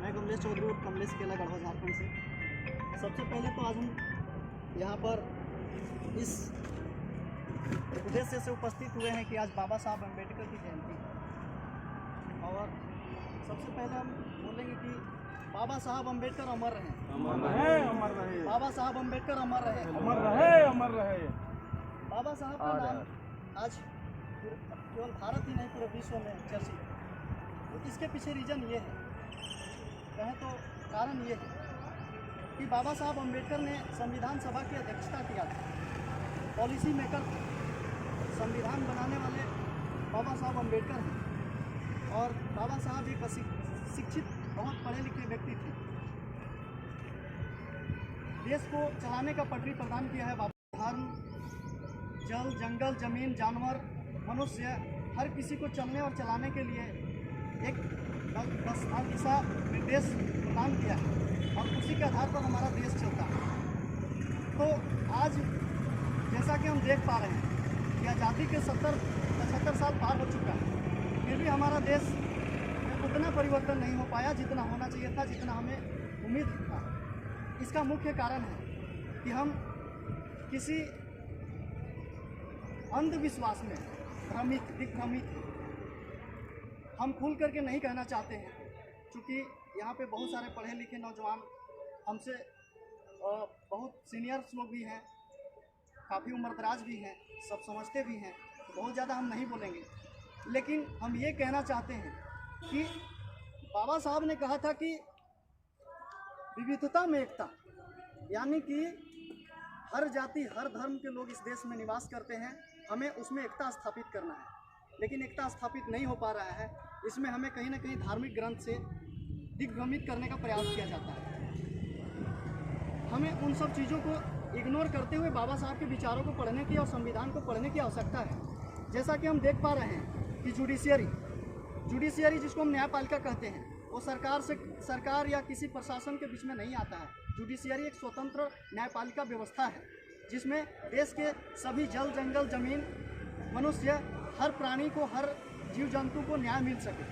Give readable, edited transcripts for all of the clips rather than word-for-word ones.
मैं कमलेश चौधरी और कमलेश केला गढ़वा झारखंड से। सबसे पहले तो आज हम यहाँ पर इस उद्देश्य से उपस्थित हुए हैं कि आज बाबा साहब अम्बेडकर की जयंती है। और सबसे पहले हम बोलेंगे कि बाबा साहब अम्बेडकर अमर रहें, अमर रहे, अमर रहे। बाबा साहब अम्बेडकर अमर रहे, अमर रहे, अमर रहे। बाबा साहब का नाम आज केवल भारत ही नहीं पूरे विश्व में चर्चित है। तो इसके पीछे रीज़न ये है, कहें तो कारण ये है कि बाबा साहब अम्बेडकर ने संविधान सभा की अध्यक्षता किया था, पॉलिसी मेकर थे, संविधान बनाने वाले बाबा साहब अम्बेडकर हैं। और बाबा साहब एक शिक्षित बहुत पढ़े लिखे व्यक्ति थे। देश को चलाने का पटरी प्रदान किया है बाबा। धर्म, जल, जंगल, जमीन, जानवर, मनुष्य, हर किसी को चलने और चलाने के लिए एक दिशा निर्देश प्रदान किया है और उसी के आधार पर हमारा देश चलता है। तो आज जैसा कि हम देख पा रहे हैं कि आज़ादी के 70-75 साल पार हो चुका है, फिर भी हमारा देश में उतना परिवर्तन नहीं हो पाया जितना होना चाहिए था, जितना हमें उम्मीद था। इसका मुख्य कारण है कि हम किसी अंधविश्वास में दिग्भ्रमित हैं। हम खुल करके नहीं कहना चाहते हैं, क्योंकि यहाँ पे बहुत सारे पढ़े लिखे नौजवान हमसे बहुत सीनियर्स लोग भी हैं, काफ़ी उम्रदराज भी हैं, सब समझते भी हैं। बहुत ज़्यादा हम नहीं बोलेंगे, लेकिन हम ये कहना चाहते हैं कि बाबा साहब ने कहा था कि विविधता में एकता, यानी कि हर जाति हर धर्म के लोग इस देश में निवास करते हैं, हमें उसमें एकता स्थापित करना है। लेकिन एकता स्थापित नहीं हो पा रहा है, इसमें हमें कहीं ना कहीं धार्मिक ग्रंथ से दिग्भ्रमित करने का प्रयास किया जाता है। हमें उन सब चीज़ों को इग्नोर करते हुए बाबा साहब के विचारों को पढ़ने की और संविधान को पढ़ने की आवश्यकता है। जैसा कि हम देख पा रहे हैं कि जुडिशियरी जिसको हम न्यायपालिका कहते हैं, वो सरकार या किसी प्रशासन के बीच में नहीं आता है। जुडिशियरी एक स्वतंत्र न्यायपालिका व्यवस्था है जिसमें देश के सभी जल, जंगल, जमीन, मनुष्य, हर प्राणी को, हर जीव जंतु को न्याय मिल सके।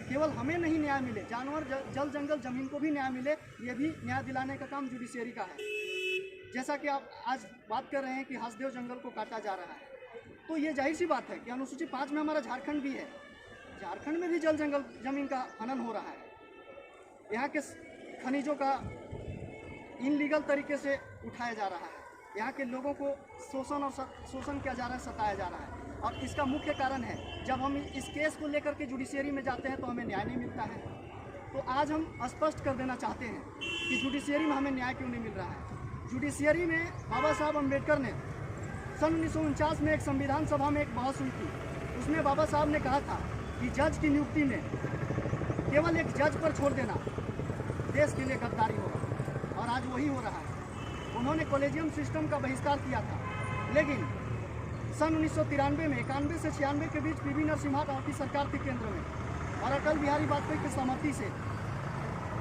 केवल हमें नहीं न्याय मिले, जानवर, जल, जंगल, जमीन को भी न्याय मिले, ये भी न्याय दिलाने का काम जुडिशियरी का है। जैसा कि आप आज बात कर रहे हैं कि हंसदेव जंगल को काटा जा रहा है, तो ये जाहिर सी बात है कि अनुसूची 5 में हमारा झारखंड भी है। झारखंड में भी जल, जंगल, जमीन का हनन हो रहा है। यहाँ के खनिजों का इनलीगल तरीके से उठाया जा रहा है। यहाँ के लोगों को शोषण किया जा रहा है, सताया जा रहा है। और इसका मुख्य कारण है, जब हम इस केस को लेकर के जुडिशियरी में जाते हैं तो हमें न्याय नहीं मिलता है। तो आज हम स्पष्ट कर देना चाहते हैं कि जुडिशियरी में हमें न्याय क्यों नहीं मिल रहा है। जुडिशियरी में बाबा साहब अम्बेडकर ने सन 1949 में एक संविधान सभा में एक बहस हुई थी। उसमें बाबा साहब ने कहा था कि जज की नियुक्ति में केवल एक जज पर छोड़ देना देश के लिए गद्दारी होगा, और आज वही हो रहा है। उन्होंने कॉलेजियम सिस्टम का बहिष्कार किया था, लेकिन सन 1993 में 91 से 96 के बीच पीवी नरसिम्हा राव की सरकार थी केंद्र में, और अटल बिहारी वाजपेयी की सहमति से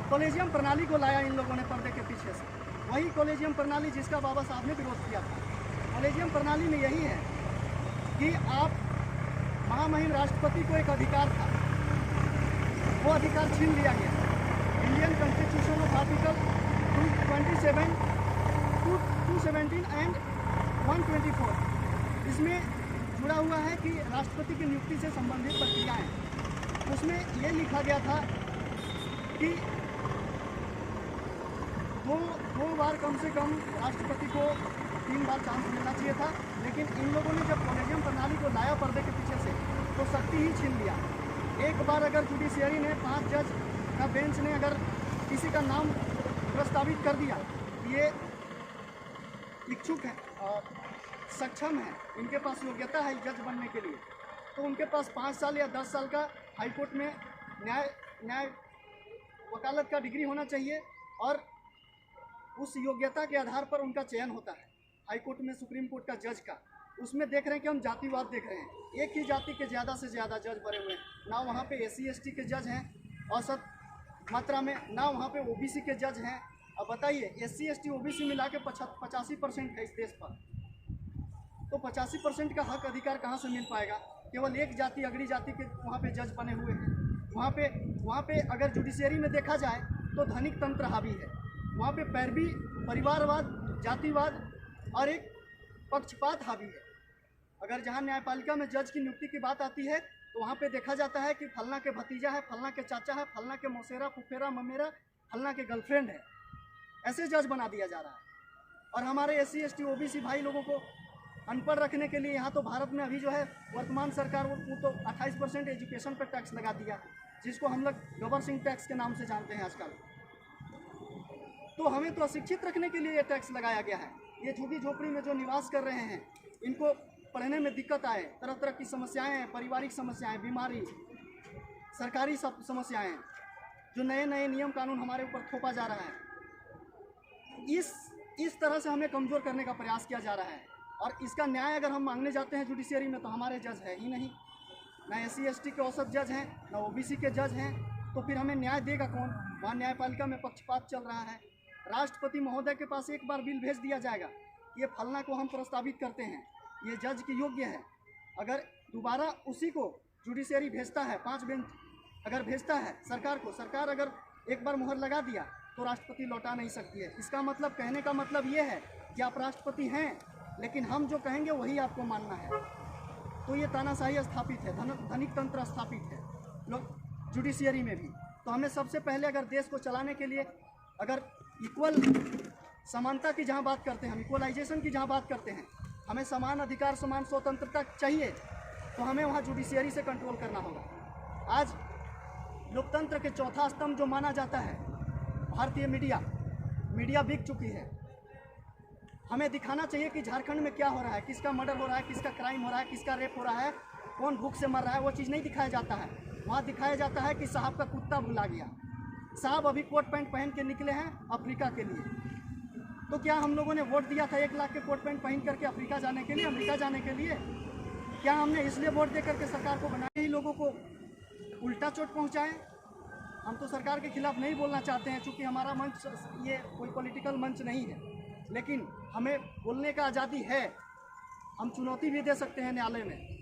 कॉलेजियम प्रणाली को लाया इन लोगों ने पर्दे के पीछे से। वही कॉलेजियम प्रणाली जिसका बाबा साहब ने विरोध किया था। कॉलेजियम प्रणाली में यही है कि आप महामहिम राष्ट्रपति को एक अधिकार था, वो अधिकार छीन लिया गया। Indian constitution of article 227, 217 and 124 इसमें जुड़ा हुआ है कि राष्ट्रपति की नियुक्ति से संबंधित प्रक्रियाएं। उसमें ये लिखा गया था कि दो बार कम से कम राष्ट्रपति को 3 बार चांस मिलना चाहिए था। लेकिन इन लोगों ने जब कॉलेजियम प्रणाली को लाया पर्दे के पीछे से, तो शक्ति ही छीन लिया। एक बार अगर जुडिशियरी ने 5 जज का बेंच ने अगर किसी का नाम प्रस्तावित कर दिया, ये इच्छुक है और सक्षम है, इनके पास योग्यता है जज बनने के लिए, तो उनके पास 5 साल या 10 साल का हाईकोर्ट में न्याय वकालत का डिग्री होना चाहिए, और उस योग्यता के आधार पर उनका चयन होता है हाईकोर्ट में, सुप्रीम कोर्ट का जज का। उसमें देख रहे हैं कि हम जातिवाद देख रहे हैं। एक ही जाति के ज़्यादा से ज़्यादा जज बने हुए हैं ना, वहाँ पे SC ST के जज हैं औसत मात्रा में, ना वहाँ पे OBC के जज हैं। अब बताइए, SC ST OBC मिला के 85% है इस देश पर, तो 85% का हक अधिकार कहाँ से मिल पाएगा? केवल एक जाति अगड़ी जाति के वहाँ पे जज बने हुए हैं। वहाँ पे अगर जुडिशियरी में देखा जाए तो धनिक तंत्र हावी है। वहाँ पे पैरवी, परिवारवाद, जातिवाद और एक पक्षपात हावी है। अगर जहाँ न्यायपालिका में जज की नियुक्ति की बात आती है तो वहाँ पे देखा जाता है कि फलना के भतीजा है, फलना के चाचा है, फलना के मौसेरा, फुफेरा, ममेरा, फलना के गर्लफ्रेंड है, ऐसे जज बना दिया जा रहा है। और हमारे SC ST OBC भाई लोगों को अनपढ़ रखने के लिए यहाँ तो भारत में अभी जो है वर्तमान सरकार वो तो 28% एजुकेशन पर टैक्स लगा दिया, जिसको हम लोग गबर सिंह टैक्स के नाम से जानते हैं आजकल। तो हमें तो अशिक्षित रखने के लिए ये टैक्स लगाया गया है। ये झुग्गी झोपड़ी में जो निवास कर रहे हैं, इनको पढ़ने में दिक्कत आए, तरह तरह की समस्याएं हैं, पारिवारिक समस्याएं, बीमारी, सरकारी सब समस्याएं, जो नए नए नियम कानून हमारे ऊपर थोपा जा रहा है, इस तरह से हमें कमज़ोर करने का प्रयास किया जा रहा है। और इसका न्याय अगर हम मांगने जाते हैं जुडिशियरी में तो हमारे जज है ही नहीं, ना SC ST के औसत जज हैं, ना OBC के जज हैं, तो फिर हमें न्याय देगा कौन? वहाँ न्यायपालिका में पक्षपात चल रहा है। राष्ट्रपति महोदय के पास एक बार बिल भेज दिया जाएगा कि ये फलना को हम प्रस्तावित करते हैं, ये जज के योग्य है। अगर दोबारा उसी को जुडिशियरी भेजता है, 5 बेंच अगर भेजता है सरकार को, सरकार अगर एक बार मुहर लगा दिया तो राष्ट्रपति लौटा नहीं सकती है। इसका मतलब, कहने का मतलब ये है कि आप राष्ट्रपति हैं, लेकिन हम जो कहेंगे वही आपको मानना है। तो ये तानाशाही स्थापित है, धनिक तंत्र स्थापित है लोग जुडिशियरी में भी। तो हमें सबसे पहले अगर देश को चलाने के लिए, अगर इक्वल समानता की जहाँ बात करते हैं, हम इक्वलाइजेशन की जहाँ बात करते हैं, हमें समान अधिकार, समान स्वतंत्रता चाहिए, तो हमें वहाँ जुडिशियरी से कंट्रोल करना होगा। आज लोकतंत्र के चौथा स्तंभ जो माना जाता है भारतीय मीडिया बिक चुकी है। हमें दिखाना चाहिए कि झारखंड में क्या हो रहा है, किसका मर्डर हो रहा है, किसका क्राइम हो रहा है, किसका रेप हो रहा है, कौन भूख से मर रहा है, वो चीज़ नहीं दिखाया जाता है। वहाँ दिखाया जाता है कि साहब का कुत्ता भुला गया, साहब अभी कोट पैंट पहन के निकले हैं अफ्रीका के लिए। तो क्या हम लोगों ने वोट दिया था 1 लाख के कोट पैंट पहन करके अफ्रीका जाने के लिए, अमेरिका जाने के लिए? क्या हमने इसलिए वोट दे करके सरकार को बनाए ही लोगों को उल्टा चोट पहुँचाएँ? हम तो सरकार के खिलाफ नहीं बोलना चाहते हैं, चूँकि हमारा मंच ये कोई पॉलिटिकल मंच नहीं है, लेकिन हमें बोलने का आज़ादी है। हम चुनौती भी दे सकते हैं न्यायालय में।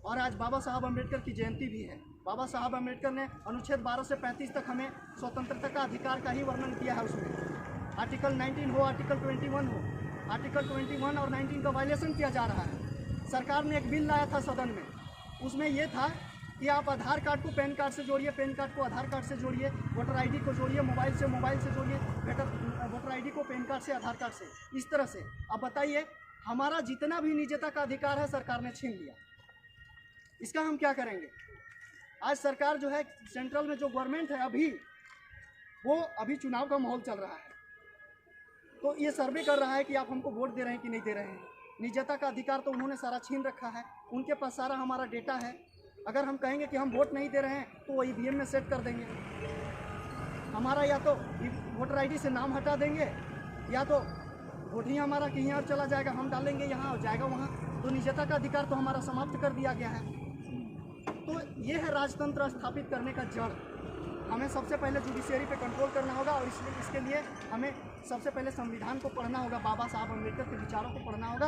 और आज बाबा साहब अम्बेडकर की जयंती भी है। बाबा साहब अम्बेडकर ने अनुच्छेद 12 से 35 तक हमें स्वतंत्रता का अधिकार का ही वर्णन किया है। उसमें आर्टिकल 19 हो, आर्टिकल 21 हो, आर्टिकल 21 और 19 का वायलेशन किया जा रहा है। सरकार ने एक बिल लाया था सदन में, उसमें यह था कि आप आधार कार्ड को पैन कार्ड से जोड़िए, पैन कार्ड को आधार कार्ड से जोड़िए, वोटर ID को जोड़िए, मोबाइल से जोड़िए, वोटर ID को पैन कार्ड से, आधार कार्ड से, इस तरह से। अब बताइए, हमारा जितना भी निजता का अधिकार है सरकार ने छीन लिया। इसका हम क्या करेंगे? आज सरकार जो है, सेंट्रल में जो गवर्नमेंट है अभी चुनाव का माहौल चल रहा है, तो ये सर्वे कर रहा है कि आप हमको वोट दे रहे हैं कि नहीं दे रहे हैं। निजता का अधिकार तो उन्होंने सारा छीन रखा है, उनके पास सारा हमारा डेटा है। अगर हम कहेंगे कि हम वोट नहीं दे रहे हैं तो वो EVM में सेट कर देंगे हमारा, या तो वोटर ID से नाम हटा देंगे, या तो वोट ही हमारा कहीं और चला जाएगा, हम डालेंगे यहाँ और जाएगा वहाँ। तो निजता का अधिकार तो हमारा समाप्त कर दिया गया है। तो ये है राजतंत्र स्थापित करने का जड़। हमें सबसे पहले जुडिशियरी पे कंट्रोल करना होगा, और इसके लिए हमें सबसे पहले संविधान को पढ़ना होगा, बाबा साहब अम्बेडकर के विचारों को पढ़ना होगा,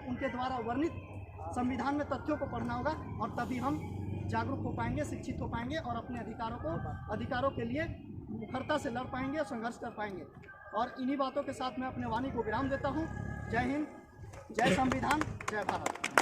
उनके द्वारा वर्णित संविधान में तथ्यों को पढ़ना होगा, और तभी हम जागरूक हो पाएंगे, शिक्षित हो पाएंगे, और अपने अधिकारों के लिए मुखरता से लड़ पाएंगे और संघर्ष कर पाएंगे। और इन्हीं बातों के साथ मैं अपने वाणी को विराम देता हूँ। जय हिंद, जय संविधान, जय भारत।